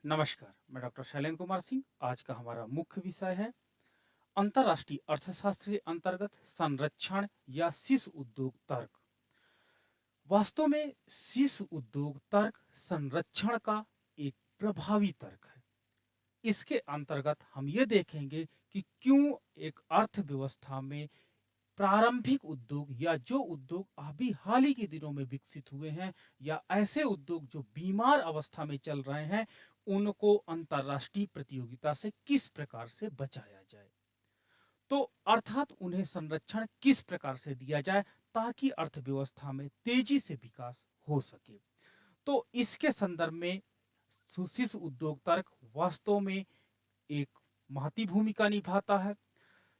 नमस्कार, मैं डॉक्टर शैलेंद्र कुमार सिंह। आज का हमारा मुख्य विषय है अंतर्राष्ट्रीय अर्थशास्त्र के अंतर्गत संरक्षण या शीर्ष उद्योग तर्क। वास्तव में शीर्ष उद्योग तर्क संरक्षण का एक प्रभावी तर्क है। इसके अंतर्गत हम ये देखेंगे कि क्यों एक अर्थव्यवस्था में प्रारंभिक उद्योग या जो उद्योग अभी हाल ही के दिनों में विकसित हुए हैं या ऐसे उद्योग जो बीमार अवस्था में चल रहे हैं, उनको अंतर्राष्ट्रीय प्रतियोगिता से किस प्रकार से बचाया जाए। तो अर्थात उन्हें संरक्षण किस प्रकार से दिया जाए ताकि अर्थव्यवस्था में तेजी से विकास हो सके। तो इसके संदर्भ में सुशिक्षित उद्योग तर्क वास्तव में एक महती भूमिका निभाता है।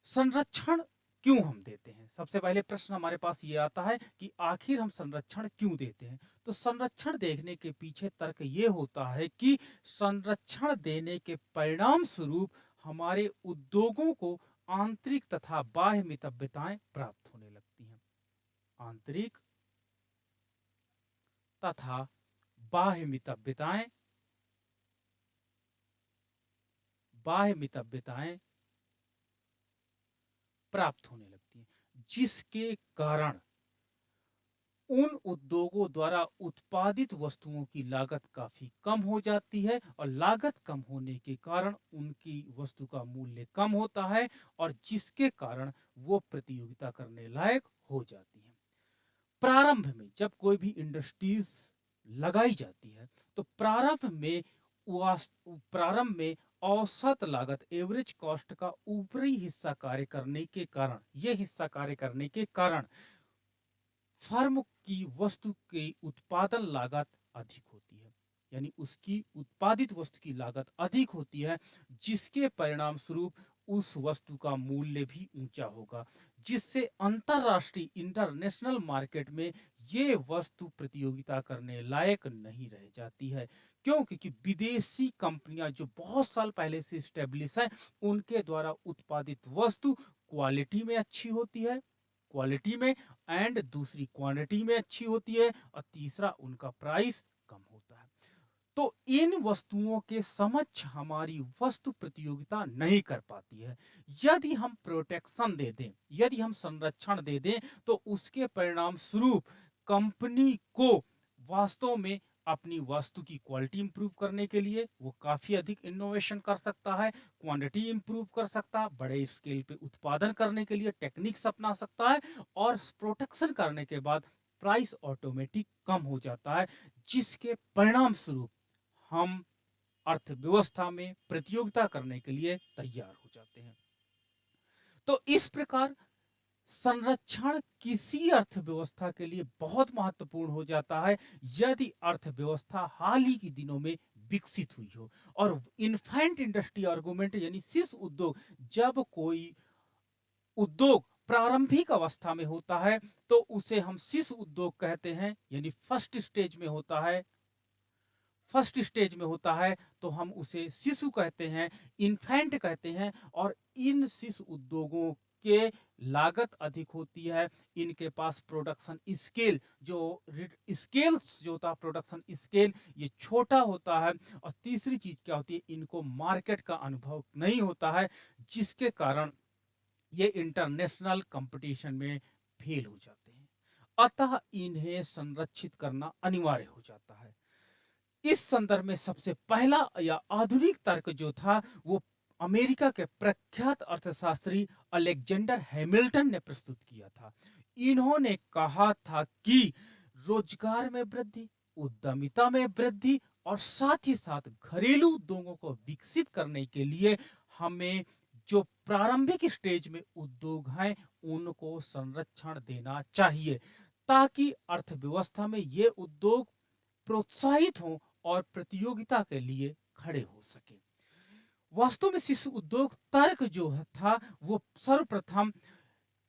संरक्षण क्यों हम देते हैं? सबसे पहले प्रश्न हमारे पास ये आता है कि आखिर हम संरक्षण क्यों देते हैं? तो संरक्षण देखने के पीछे तर्क ये होता है कि संरक्षण देने के परिणाम स्वरूप हमारे उद्योगों को आंतरिक तथा बाह्य मितव्यताएं प्राप्त होने लगती हैं। आंतरिक तथा बाह्य मितव्यताएं प्राप्त होने लगती हैं, जिसके कारण उन उद्योगों द्वारा उत्पादित वस्तुओं की लागत काफी कम हो जाती है और लागत कम होने के कारण उनकी वस्तु का मूल्य कम होता है और जिसके कारण वो प्रतियोगिता करने लायक हो जाती है। प्रारंभ में जब कोई भी इंडस्ट्रीज लगाई जाती है तो प्रारंभ में औसत लागत एवरेज कॉस्ट का ऊपरी हिस्सा कार्य करने के कारण फर्म की वस्तु की उत्पादन लागत अधिक होती है, यानी उसकी उत्पादित वस्तु की लागत अधिक होती है, जिसके परिणाम स्वरूप उस वस्तु का मूल्य भी ऊंचा होगा, जिससे अंतरराष्ट्रीय इंटरनेशनल मार्केट में ये वस्तु प्रतियोगिता करने लायक नहीं रह जाती है। क्यों? क्योंकि विदेशी कंपनियां जो बहुत साल पहले से स्टेब्लिश है, उनके द्वारा उत्पादित वस्तु क्वालिटी में अच्छी होती है, क्वालिटी में एंड दूसरी क्वांटिटी में अच्छी होती है और तीसरा उनका प्राइस कम होता है। तो इन वस्तुओं के समक्ष हमारी वस्तु प्रतियोगिता नहीं कर पाती है। यदि हम प्रोटेक्शन दे दें, यदि हम संरक्षण दे दें, तो उसके परिणाम स्वरूप कंपनी को वास्तव में अपनी वस्तु की क्वालिटी इंप्रूव करने के लिए वो काफी अधिक इनोवेशन कर सकता है, क्वांटिटी इंप्रूव कर सकता है, बड़े स्केल पे उत्पादन करने के लिए टेक्निक्स अपना सकता है और प्रोटेक्शन करने के बाद प्राइस ऑटोमेटिक कम हो जाता है, जिसके परिणाम स्वरूप हम अर्थव्यवस्था में प्रतियोगिता करने के लिए तैयार हो जाते हैं। तो इस प्रकार संरक्षण किसी अर्थव्यवस्था के लिए बहुत महत्वपूर्ण हो जाता है यदि अर्थव्यवस्था हाल ही के दिनों में विकसित हुई हो। और इन्फेंट इंडस्ट्री आर्गुमेंट यानी शीर्ष उद्योग, जब कोई उद्योग प्रारंभिक अवस्था में होता है तो उसे हम शीर्ष उद्योग कहते हैं, यानी फर्स्ट स्टेज में होता है तो हम उसे शिशु कहते हैं, इन्फेंट कहते हैं। और इन शिशु उद्योगों के लागत अधिक होती है, इनके पास प्रोडक्शन स्केल जो होता है प्रोडक्शन स्केल ये छोटा होता है। और तीसरी चीज क्या होती है, इनको मार्केट का अनुभव नहीं होता है, जिसके कारण ये इंटरनेशनल कंपटीशन में फेल हो जाते हैं। अतः इन्हें संरक्षित करना अनिवार्य हो जाता है। इस संदर्भ में सबसे पहला या आधुनिक तर्क जो था वो अमेरिका के प्रख्यात अर्थशास्त्री अलेक्जेंडर हैमिल्टन ने प्रस्तुत किया था। इन्होंने कहा था कि रोजगार में वृद्धि, उद्यमिता में वृद्धि और साथ ही साथ घरेलू उद्योगों को विकसित करने के लिए हमें जो प्रारंभिक स्टेज में उद्योग हैं उनको संरक्षण देना चाहिए, ताकि अर्थव्यवस्था में ये उद्योग प्रोत्साहित हों और प्रतियोगिता के लिए खड़े हो सके। वास्तव में शिशु उद्योग तर्क जो था वो सर्वप्रथम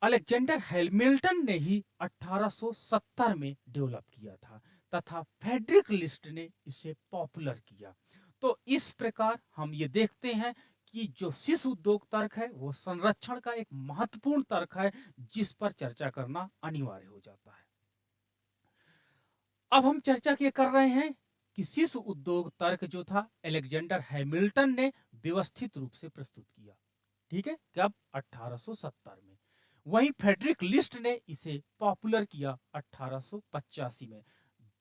अलेक्जेंडर हैमिल्टन ने ही 1870 में डेवलप किया था तथा फेडरिक लिस्ट ने इसे पॉपुलर किया। तो इस प्रकार हम ये देखते हैं कि जो शिशु उद्योग तर्क है वो संरक्षण का एक महत्वपूर्ण तर्क है, जिस पर चर्चा करना अनिवार्य हो जाता है। अब हम चर्चा क्या कर रहे हैं कि शिशु उद्योग तर्क जो था अलेक्जेंडर हैमिल्टन ने व्यवस्थित रूप से प्रस्तुत किया। ठीक है, कब? 1870 में। वहीं फ्रेडरिक लिस्ट ने इसे पॉपुलर किया 1885 में।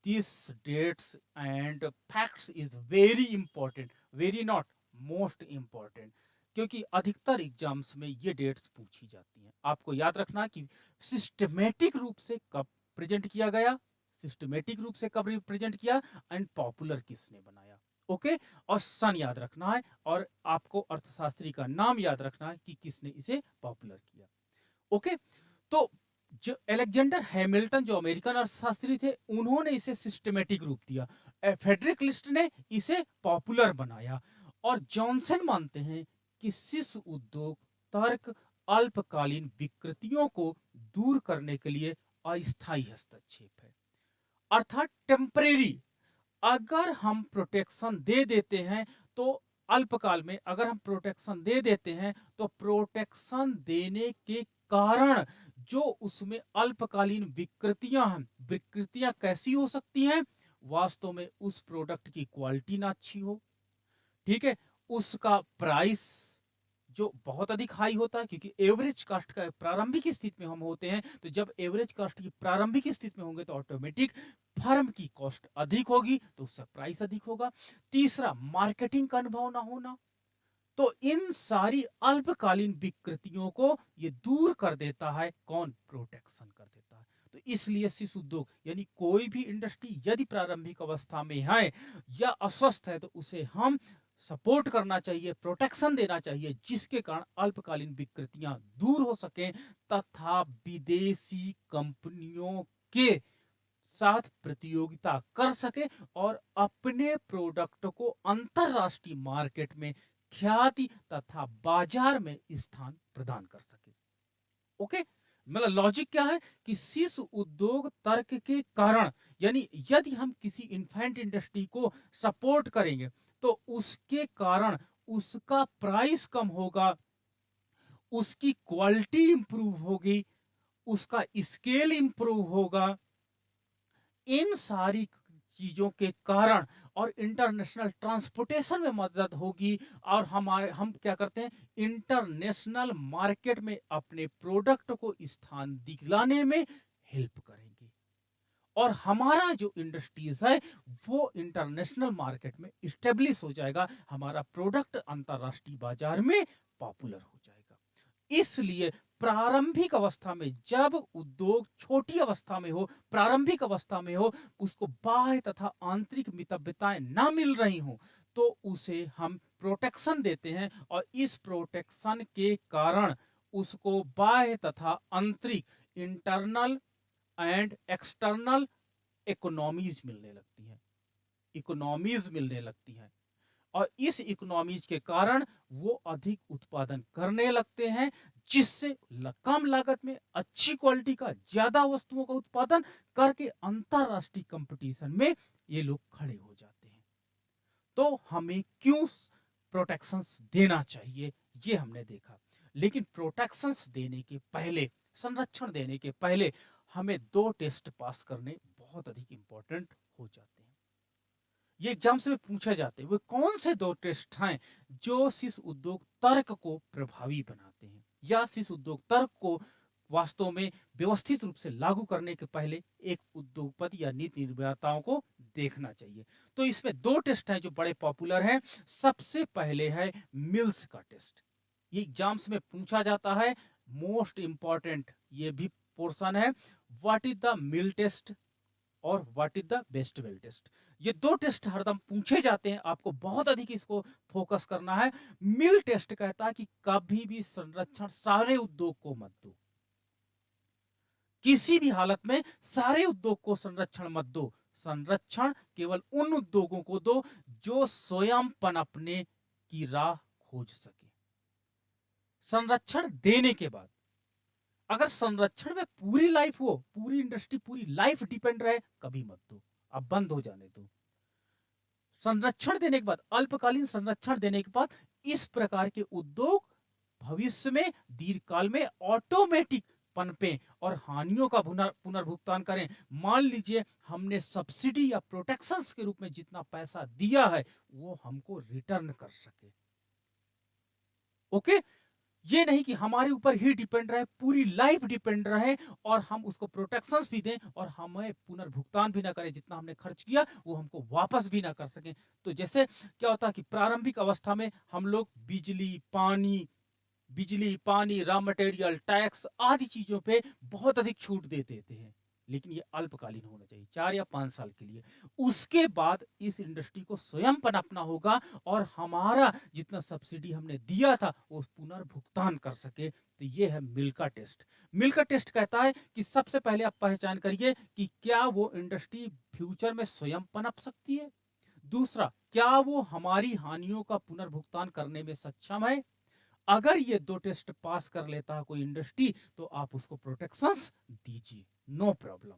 This dates and facts is very important, very not most important, क्योंकि अधिकतर एग्जाम्स में ये डेट्स पूछी जाती हैं। आपको याद रखना कि सिस्टमेटिक रूप से कब प्रेजेंट किया गया, सिस्टमेटिक रूप से कब रिप्रेजेंट किया, एंड पॉपुलर किसने बनाया। ओके, और सन याद रखना है, और आपको अर्थशास्त्री का नाम याद रखना है कि किसने इसे पॉपुलर किया। ओके, तो जो अलेक्जेंडर हैमिल्टन जो अमेरिकन अर्थशास्त्री थे, उन्होंने इसे सिस्टमेटिक रूप दिया। फ्रेडरिक लिस्ट ने इसे पॉपुलर बनाया, और जॉनसन मानते हैं कि शिशु उद्योग तर्क अल्पकालीन विकृतियों को दूर करने के लिए अस्थायी हस्तक्षेप है, अर्थात टेम्परेरी। अगर हम प्रोटेक्शन दे देते हैं तो अल्पकाल में अगर हम प्रोटेक्शन दे देते हैं तो प्रोटेक्शन देने के कारण जो उसमें अल्पकालीन विकृतियां हैं, विकृतियां कैसी हो सकती हैं? वास्तव में उस प्रोडक्ट की क्वालिटी ना अच्छी हो, ठीक है, उसका प्राइस जो बहुत अधिक हाई होता है, क्योंकि एवरेज कास्ट का प्रारंभिक स्थिति में हम होते हैं, तो जब एवरेज कास्ट की प्रारंभिक स्थिति में होंगे तो ऑटोमेटिक फर्म की कॉस्ट अधिक होगी, तो उसका प्राइस अधिक होगा। तीसरा, मार्केटिंग का अनुभव ना होना। तो इन सारी अल्पकालीन विकृतियों को ये दूर कर देता है, कौन? प्रोटेक्शन कर देता है। तो इसलिए शिशु उद्योग यानी कोई भी इंडस्ट्री यदि प्रारंभिक अवस्था में है या अस्वस्थ है तो उसे हम सपोर्ट करना चाहिए, प्रोटेक्शन देना चाहिए, जिसके कारण अल्पकालीन विकृतियां दूर हो सकें तथा विदेशी कंपनियों के साथ प्रतियोगिता कर सके और अपने प्रोडक्ट को अंतरराष्ट्रीय मार्केट में ख्याति तथा बाजार में स्थान प्रदान कर सके। ओके, मतलब लॉजिक क्या है कि शिशु उद्योग तर्क के कारण, यानी यदि हम किसी इन्फेंट इंडस्ट्री को सपोर्ट करेंगे तो उसके कारण उसका प्राइस कम होगा, उसकी क्वालिटी इंप्रूव होगी, उसका स्केल इंप्रूव होगा। इन सारी चीजों के कारण और इंटरनेशनल ट्रांसपोर्टेशन में मदद होगी, और हम क्या करते हैं, इंटरनेशनल मार्केट में अपने प्रोडक्ट को स्थान दिलाने में हेल्प करेंगे, और हमारा जो इंडस्ट्रीज है वो इंटरनेशनल मार्केट में स्टेब्लिश हो जाएगा, हमारा प्रोडक्ट अंतरराष्ट्रीय बाजार में पॉपुलर हो जाएगा। इसलिए प्रारंभिक अवस्था में जब उद्योग छोटी अवस्था में हो, प्रारंभिक अवस्था में हो, उसको बाह्य तथा आंतरिक मितव्यताएं ना मिल रही हो, तो उसे हम प्रोटेक्शन देते हैं, और इस प्रोटेक्शन के कारण उसको बाह्य तथा आंतरिक, इंटरनल एंड एक्सटर्नल इकोनॉमीज मिलने लगती हैं, इकोनॉमीज मिलने लगती हैं, और इस इकोनॉमीज के कारण वो अधिक उत्पादन करने लगते हैं, जिससे कम लागत में अच्छी क्वालिटी का ज्यादा वस्तुओं का उत्पादन करके अंतरराष्ट्रीय कंपटीशन में ये लोग खड़े हो जाते हैं। तो हमें क्यों प्रोटेक्शंस देना चाहिए ये हमने देखा, लेकिन प्रोटेक्शंस देने के पहले, संरक्षण देने के पहले हमें 2 टेस्ट पास करने बहुत अधिक इंपॉर्टेंट हो जाते हैं। ये एग्जाम्स में पूछे जाते हैं, वो कौन से 2 टेस्ट हैं जो शिशु उद्योग तर्क को प्रभावी बनाते हैं, या शिशु उद्योग तर्क को वास्तव में व्यवस्थित रूप से लागू करने के पहले एक उद्योगपति या नीति निर्माताओं को देखना चाहिए। तो इसमें 2 टेस्ट हैं जो बड़े पॉपुलर हैं। सबसे पहले है मिल्स का टेस्ट, ये एग्जाम्स में पूछा जाता है, मोस्ट इंपॉर्टेंट ये भी पोर्शन है। What is the mill test और what is the best well test, ये 2 टेस्ट हरदम पूछे जाते हैं, आपको बहुत अधिक इसको फोकस करना है। मिल टेस्ट कहता है कि कभी भी संरक्षण सारे उद्योग को मत दो, किसी भी हालत में सारे उद्योग को संरक्षण मत दो, संरक्षण केवल उन उद्योगों को दो जो स्वयं पनपने की राह खोज सके। संरक्षण देने के बाद अगर संरक्षण में पूरी लाइफ हो, पूरी इंडस्ट्री पूरी लाइफ डिपेंड रहे, कभी मत दो, अब बंद हो जाने दो। संरक्षण देने के बाद, अल्पकालीन संरक्षण देने के बाद इस प्रकार के उद्योग भविष्य में दीर्घकाल में ऑटोमेटिक पनपें और हानियों का पुनर्भुगतान करें। मान लीजिए हमने सब्सिडी या प्रोटेक्शंस के रूप में जितना पैसा दिया है वो हमको रिटर्न कर सके। ओके, ये नहीं कि हमारे ऊपर ही डिपेंड रहे, पूरी लाइफ डिपेंड रहे और हम उसको प्रोटेक्शंस भी दें और हमें पुनर्भुगतान भी ना करें, जितना हमने खर्च किया वो हमको वापस भी ना कर सकें। तो जैसे क्या होता है कि प्रारंभिक अवस्था में हम लोग बिजली पानी रॉ मटेरियल टैक्स आदि चीजों पे बहुत अधिक छूट दे देते हैं, लेकिन ये अल्पकालीन होना चाहिए, 4 या 5 साल के लिए। उसके बाद इस इंडस्ट्री को स्वयं पनपना होगा और हमारा जितना सब्सिडी हमने दिया था वो पुनर्भुगतान कर सके। तो ये है मिल्का टेस्ट। मिल्का टेस्ट कहता है कि सबसे पहले आप पहचान करिए कि क्या वो इंडस्ट्री फ्यूचर में स्वयं पनप सकती है। दूसरा, क्या वो हमारी हानियों का पुनर्भुगतान करने में सक्षम है। अगर ये 2 टेस्ट पास कर लेता है कोई इंडस्ट्री तो आप उसको प्रोटेक्शंस दीजिए, नो प्रॉब्लम।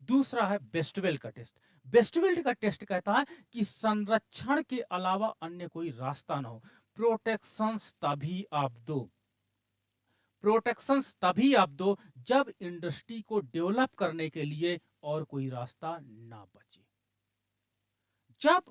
दूसरा है बेस्टवेल का टेस्ट। बेस्टवेल का टेस्ट कहता है कि संरक्षण के अलावा अन्य कोई रास्ता ना हो। प्रोटेक्शंस तभी आप दो जब इंडस्ट्री को डेवलप करने के लिए और कोई रास्ता ना बचे। जब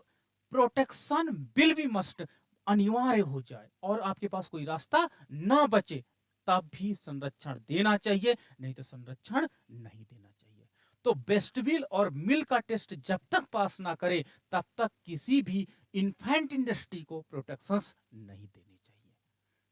प्रोटेक्शन बिल भी मस्ट अनिवार्य हो जाए और आपके पास कोई रास्ता ना बचे तब भी संरक्षण देना चाहिए, नहीं तो संरक्षण नहीं देना चाहिए। तो बेस्टविल और मिल का टेस्ट जब तक पास ना करे तब तक किसी भी इन्फेंट इंडस्ट्री को प्रोटेक्शंस नहीं देने चाहिए।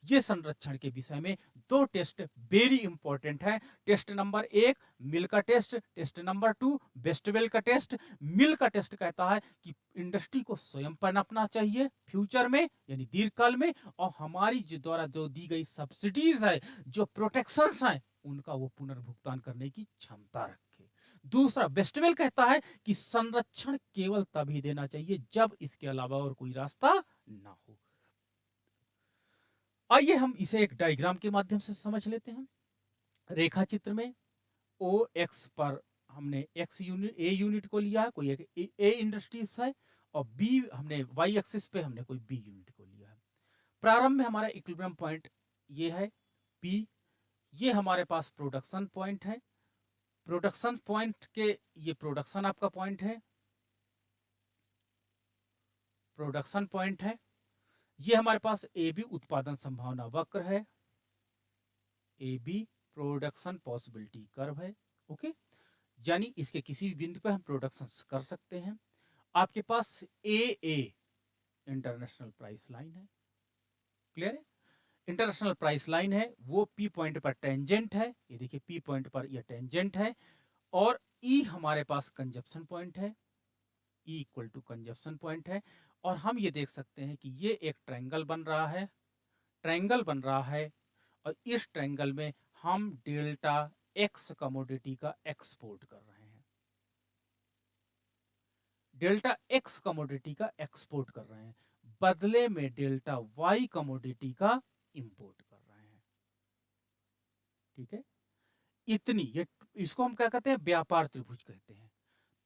ये संरक्षण के विषय में 2 टेस्ट वेरी इंपॉर्टेंट है। टेस्ट नंबर 1 मिल का टेस्ट, टेस्ट नंबर 2 बेस्टवेल का टेस्ट। मिल का टेस्ट कहता है कि इंडस्ट्री को स्वयं पनपना चाहिए फ्यूचर में यानी दीर्घकाल में, और हमारी द्वारा जो दी गई सब्सिडीज है, जो प्रोटेक्शंस हैं, उनका वो पुनर्भुगतान करने की क्षमता रखे। दूसरा बेस्टवेल कहता है कि संरक्षण केवल तभी देना चाहिए जब इसके अलावा और कोई रास्ता ना हो। आइए हम इसे एक डायग्राम के माध्यम से समझ लेते हैं। रेखा चित्र में ओ एक्स पर हमने एक्स यूनिट ए यूनिट को लिया है, कोई एक ए इंडस्ट्रीज है, और बी हमने वाई एक्सिस पे हमने कोई बी यूनिट को लिया है। प्रारंभ में हमारा इक्विलिब्रियम पॉइंट ये है पी, ये हमारे पास प्रोडक्शन पॉइंट है। प्रोडक्शन पॉइंट के ये प्रोडक्शन आपका पॉइंट है, प्रोडक्शन पॉइंट है। ये हमारे पास ए बी उत्पादन संभावना वक्र है, A B production possibility curve है। ओके, यानी इसके किसी भी बिंदु पे हम प्रोडक्शन कर सकते हैं। आपके पास ए इंटरनेशनल प्राइस लाइन है, क्लियर है। इंटरनेशनल प्राइस लाइन है, वो पी पॉइंट पर टेंजेंट है, ये देखिए पी पॉइंट पर ये टेंजेंट है। और ई हमारे पास कंजप्शन पॉइंट है, E equal to consumption point है। और हम ये देख सकते हैं कि ये एक ट्रायंगल बन रहा है, और इस ट्रायंगल में हम डेल्टा एक्स कमोडिटी का एक्सपोर्ट कर रहे हैं, डेल्टा एक्स कमोडिटी का एक्सपोर्ट कर रहे हैं, बदले में डेल्टा वाई कमोडिटी का इंपोर्ट कर रहे हैं। ठीक है, इतनी ये इसको हम क्या कहते हैं, व्यापार त्रिभुज कहते हैं।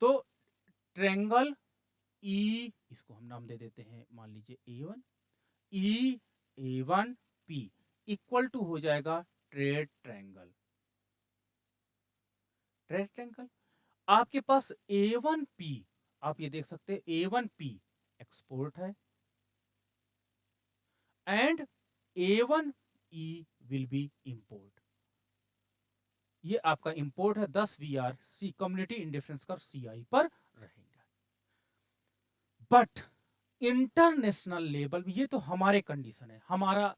तो ट्रायंगल ई, इसको हम नाम दे देते हैं मान लीजिए A1, E A1 P equal to हो जाएगा ट्रेड ट्रायंगल। ट्रेड ट्रायंगल आपके पास A1P, आप ये देख सकते हैं A1P एक्सपोर्ट है and A1E will be import. ये आपका इंपोर्ट है 10 VR सी कम्युनिटी इंडिफरेंस कर्व CI पर रहेगा। बट इंटरनेशनल लेवल, ये तो हमारे कंडीशन है, हमारा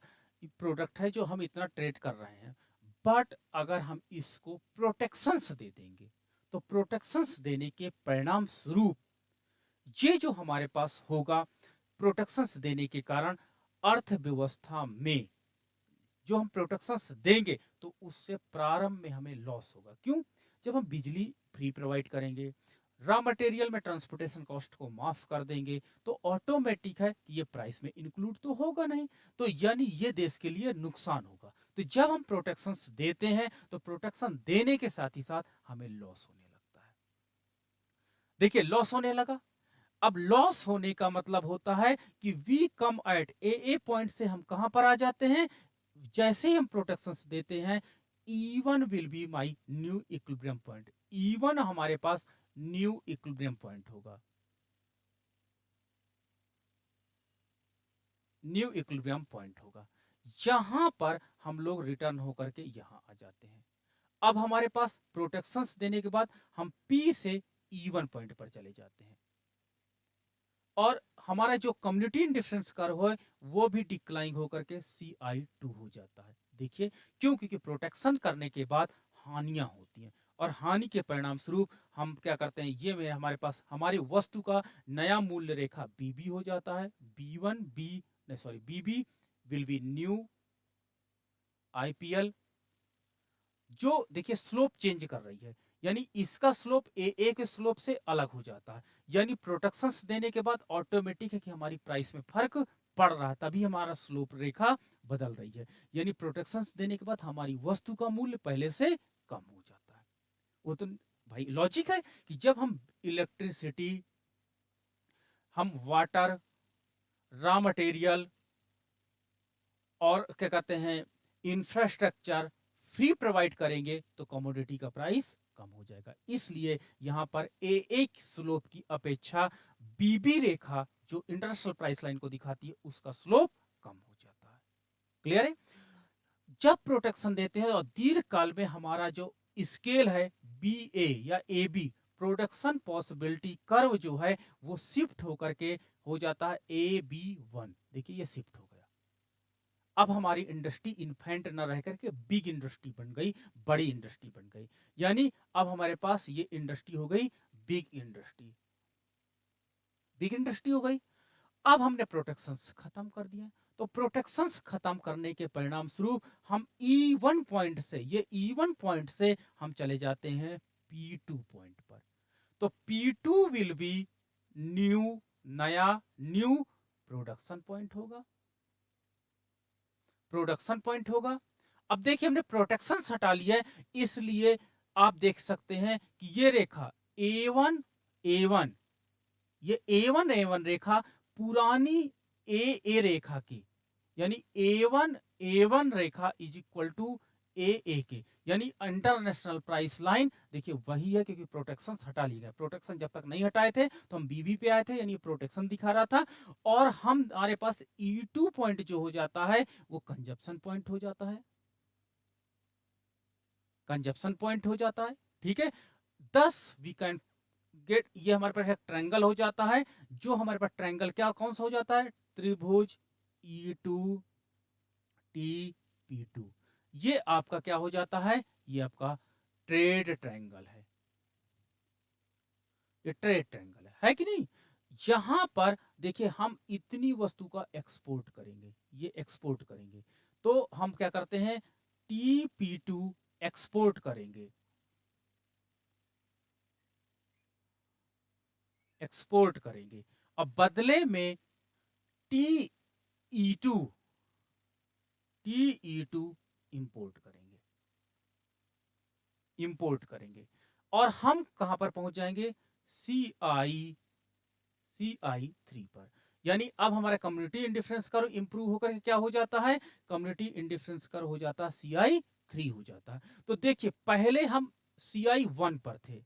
प्रोडक्ट है जो हम इतना ट्रेड कर रहे हैं। बट अगर हम इसको प्रोटेक्शंस दे देंगे तो प्रोटेक्शंस देने के परिणाम स्वरूप ये जो हमारे पास होगा, प्रोटेक्शंस देने के कारण अर्थव्यवस्था में जो हम प्रोटेक्शंस देंगे तो उससे प्रारंभ में हमें लॉस होगा। क्यों? जब हम बिजली फ्री प्रोवाइड करेंगे, रॉ मटेरियल में ट्रांसपोर्टेशन कॉस्ट को माफ कर देंगे, तो ऑटोमेटिक है कि ये प्राइस में इंक्लूड तो होगा नहीं, तो यानी ये देश के लिए नुकसान होगा। तो जब हम प्रोटेक्शंस देते हैं तो प्रोटेक्शन देने के साथ ही साथ हमें लॉस होने लगता है। देखिए लॉस होने लगा, अब लॉस होने का मतलब होता है कि we come at a point से हम कहां पर आ जाते हैं, जैसे ही हम प्रोटेक्शंस देते हैं E1 will be my new equilibrium point. E1 हमारे पास न्यू इक्विलिब्रियम पॉइंट होगा, न्यू इक्विलिब्रियम पॉइंट होगा। यहां पर हम लोग रिटर्न होकर के यहां आ जाते हैं। अब हमारे पास प्रोटेक्शंस देने के बाद हम P से E1 पॉइंट पर चले जाते हैं और हमारा जो कम्युनिटी इंडिफरेंस कर्व है वो भी डिक्लाइन होकर के CI2 हो जाता है। देखिए क्यों, क्योंकि प्रोटेक्शन करने के बाद हानियां होती हैं और हानि के परिणाम स्वरूप हम क्या करते हैं, ये में हमारे पास हमारी वस्तु का नया मूल्य रेखा BB हो जाता है। BB will be new IPL, जो देखिए स्लोप चेंज कर रही है, यानी इसका स्लोप ए के स्लोप से अलग हो जाता है। यानी प्रोटेक्शंस देने के बाद ऑटोमेटिक है कि हमारी प्राइस में फर्क पड़ रहा है, तभी हमारा स्लोप रेखा बदल रही है। यानी प्रोटेक्शंस देने के बाद हमारी वस्तु का मूल्य पहले से कम हो जाता है। वो तो भाई लॉजिक है कि जब हम इलेक्ट्रिसिटी, हम वाटर, रॉ मटेरियल और क्या कहते हैं इंफ्रास्ट्रक्चर फ्री प्रोवाइड करेंगे तो कमोडिटी का प्राइस कम हो जाएगा। इसलिए यहां पर एक स्लोप की अपेक्षा बीबी रेखा जो इंटरनेशनल प्राइस लाइन को दिखाती है उसका स्लोप कम हो जाता है। क्लियर है? जब प्रोटेक्शन देते हैं और दीर्घ काल में हमारा जो स्केल है BA या AB, प्रोडक्शन पॉसिबिलिटी कर्व जो है वो शिफ्ट होकर के हो जाता है AB1। देखिए ये शिफ्ट हो गया। अब हमारी इंडस्ट्री इन्फेंट न रह करके बिग इंडस्ट्री बन गई, बड़ी इंडस्ट्री बन गई। यानी अब हमारे पास ये इंडस्ट्री हो गई बिग इंडस्ट्री, बिग इंडस्ट्री हो गई। अब हमने प्रोटेक्शंस खत्म कर दिए, तो प्रोटेक्शंस खत्म करने के परिणाम स्वरूप हम E1 पॉइंट से, ये E1 पॉइंट से हम चले जाते हैं P2 पॉइंट पर। तो P2 विल बी न्यू, नया न्यू प्रोडक्शन पॉइंट होगा, प्रोडक्शन पॉइंट होगा। अब देखिए हमने प्रोटेक्शन हटा लिया है, इसलिए आप देख सकते हैं कि ये रेखा A1 A1, ये A1 A1 रेखा पुरानी A रेखा की, यानी A1 A1 रेखा इज इक्वल टू AA के, यानी इंटरनेशनल प्राइस लाइन देखिए वही है, क्योंकि प्रोटेक्शन हटा लिया गया। प्रोटेक्शन जब तक नहीं हटाए थे तो हम BB पे आए थे, यानी प्रोटेक्शन दिखा रहा था, और हम हमारे पास E2 पॉइंट जो हो जाता है वो कंजप्शन पॉइंट हो जाता है, कंजप्शन पॉइंट हो जाता है। ठीक है, 10 वी कैन गेट, ये हमारे पास एक ट्रायंगल हो जाता है, जो हमारे पास ट्रायंगल क्या कौन सा हो जाता है, त्रिभुज E2 TP2। ये आपका क्या हो जाता है, ये आपका ट्रेड ट्रायंगल है, ये ट्रेड ट्रायंगल है कि नहीं। यहां पर देखिए हम इतनी वस्तु का एक्सपोर्ट करेंगे, ये एक्सपोर्ट करेंगे, तो हम क्या करते हैं TP2 एक्सपोर्ट करेंगे, एक्सपोर्ट करेंगे। अब बदले में TE2 इंपोर्ट करेंगे, इंपोर्ट करेंगे, और हम कहां पर पहुंच जाएंगे CI3 पर। यानी अब हमारा कम्युनिटी इंडिफरेंस कर्व इंप्रूव होकर के क्या हो जाता है, कम्युनिटी इंडिफरेंस कर्व हो जाता है CI3 हो जाता है। तो देखिए पहले हम CI1 पर थे,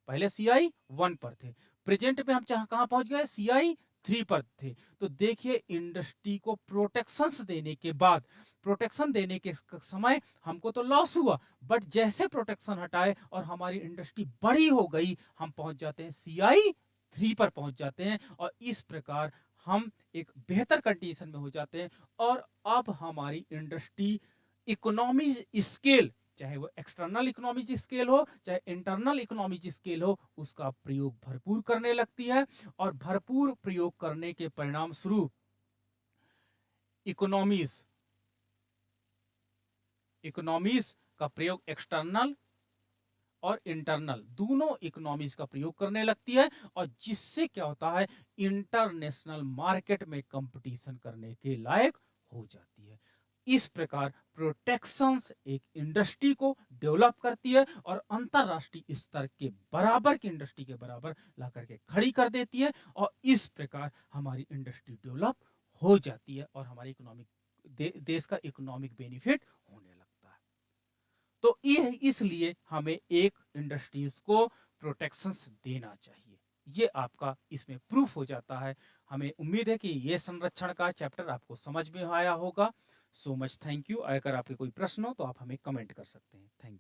पहले CI1 पर थे, प्रेजेंट में हम कहां पहुंच गए, CI3 पर थे। तो देखिए इंडस्ट्री को प्रोटेक्शंस देने के बाद, प्रोटेक्शन देने के समय हमको तो लॉस हुआ, बट जैसे प्रोटेक्शन हटाए और हमारी इंडस्ट्री बड़ी हो गई, हम पहुंच जाते हैं CI3 पर पहुंच जाते हैं, और इस प्रकार हम एक बेहतर कंडीशन में हो जाते हैं। और अब हमारी इंडस्ट्री इकोनॉमीज स्केल, चाहे वो एक्सटर्नल इकोनॉमिक स्केल हो चाहे इंटरनल इकोनॉमिक स्केल हो, उसका प्रयोग भरपूर करने लगती है, और भरपूर प्रयोग करने के परिणाम स्वरूप इकोनॉमीज, इकोनॉमीज का प्रयोग एक्सटर्नल और इंटरनल दोनों इकोनॉमीज का प्रयोग करने लगती है, और जिससे क्या होता है इंटरनेशनल मार्केट में कंपटीशन करने के लायक हो जाती है। इस प्रकार प्रोटेक्शंस एक इंडस्ट्री को डेवलप करती है और अंतरराष्ट्रीय स्तर के बराबर की इंडस्ट्री के बराबर ला करके खड़ी कर देती है, और इस प्रकार हमारी इंडस्ट्री डेवलप हो जाती है और हमारी इकोनॉमिक देश का इकोनॉमिक बेनिफिट होने लगता है। तो ये इसलिए हमें एक इंडस्ट्रीज को प्रोटेक्शंस देना चाहिए। ये आपका इसमें प्रूफ हो जाता है। हमें उम्मीद है कि ये संरक्षण का चैप्टर आपको समझ में आया होगा। So much thank you. अगर आपके कोई प्रश्न हो तो आप हमें कमेंट कर सकते हैं। Thank you.